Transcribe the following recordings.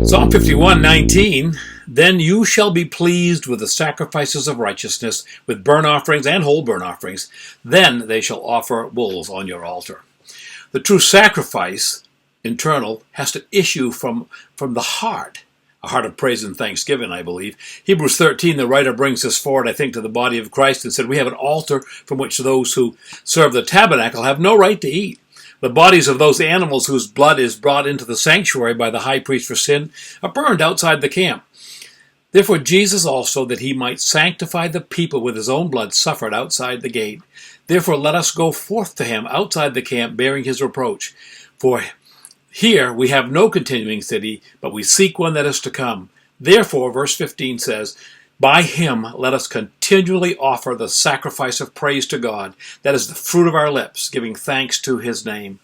Psalm 51:19, then you shall be pleased with the sacrifices of righteousness, with burnt offerings and whole burnt offerings. Then they shall offer bulls on your altar. The true sacrifice, internal, has to issue from the heart. A heart of praise and thanksgiving, I believe. Hebrews 13, the writer brings us forward, I think, to the body of Christ and said, we have an altar from which those who serve the tabernacle have no right to eat. The bodies of those animals whose blood is brought into the sanctuary by the high priest for sin are burned outside the camp. Therefore Jesus also, that he might sanctify the people with his own blood, suffered outside the gate. Therefore let us go forth to him outside the camp, bearing his reproach. For here we have no continuing city, but we seek one that is to come. Therefore, verse 15 says, by him let us continually offer the sacrifice of praise to God. That is the fruit of our lips, giving thanks to his name.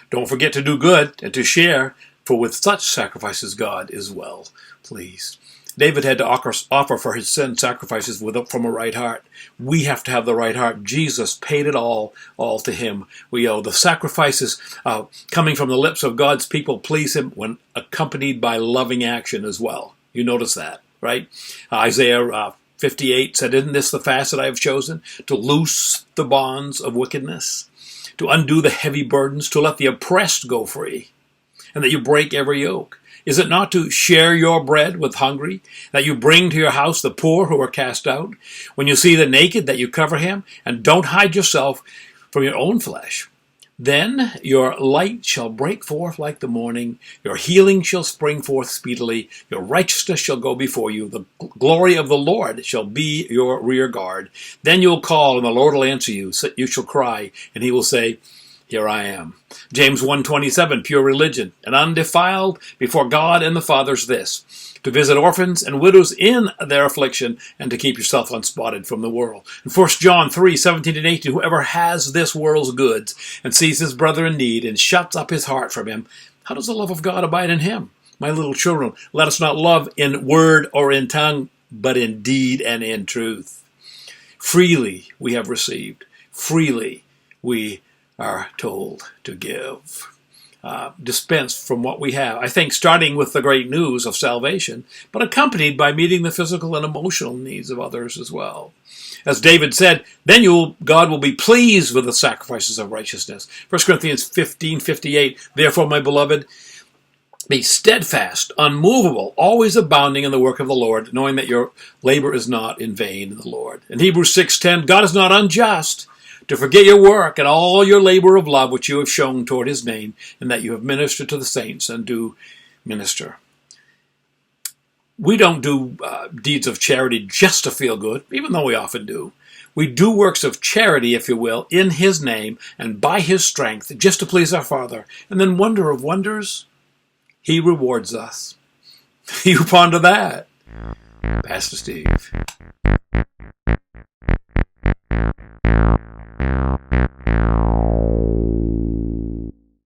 Don't forget to do good and to share, for with such sacrifices God is well pleased. David had to offer for his sin sacrifices from a right heart. We have to have the right heart. Jesus paid it all to him. We owe. The sacrifices coming from the lips of God's people please him when accompanied by loving action as well. You notice that, right? Isaiah 58 said, isn't this the fast that I have chosen? To loose the bonds of wickedness, to undo the heavy burdens, to let the oppressed go free, and that you break every yoke. Is it not to share your bread with hungry, that you bring to your house the poor who are cast out? When you see the naked, that you cover him, and don't hide yourself from your own flesh. Then your light shall break forth like the morning, your healing shall spring forth speedily, your righteousness shall go before you, the glory of the Lord shall be your rear guard. Then you'll call, and the Lord will answer you. You shall cry, and he will say, here I am. James 1:27, pure religion and undefiled before God and the Father's this, to visit orphans and widows in their affliction and to keep yourself unspotted from the world. And 1 John 3:17 and 18, whoever has this world's goods and sees his brother in need and shuts up his heart from him, how does the love of God abide in him? My little children, let us not love in word or in tongue, but in deed and in truth. Freely we have received. Freely we are told to give. Dispense from what we have. I think starting with the great news of salvation, but accompanied by meeting the physical and emotional needs of others as well. As David said, then God will be pleased with the sacrifices of righteousness. 1 Corinthians 15:58, therefore, my beloved, be steadfast, unmovable, always abounding in the work of the Lord, knowing that your labor is not in vain in the Lord. In Hebrews 6:10, God is not unjust to forget your work and all your labor of love which you have shown toward his name, and that you have ministered to the saints and do minister. We don't do deeds of charity just to feel good, even though we often do. We do works of charity, if you will, in his name and by his strength, just to please our Father. And then, wonder of wonders, he rewards us. You ponder that. Pastor Steve.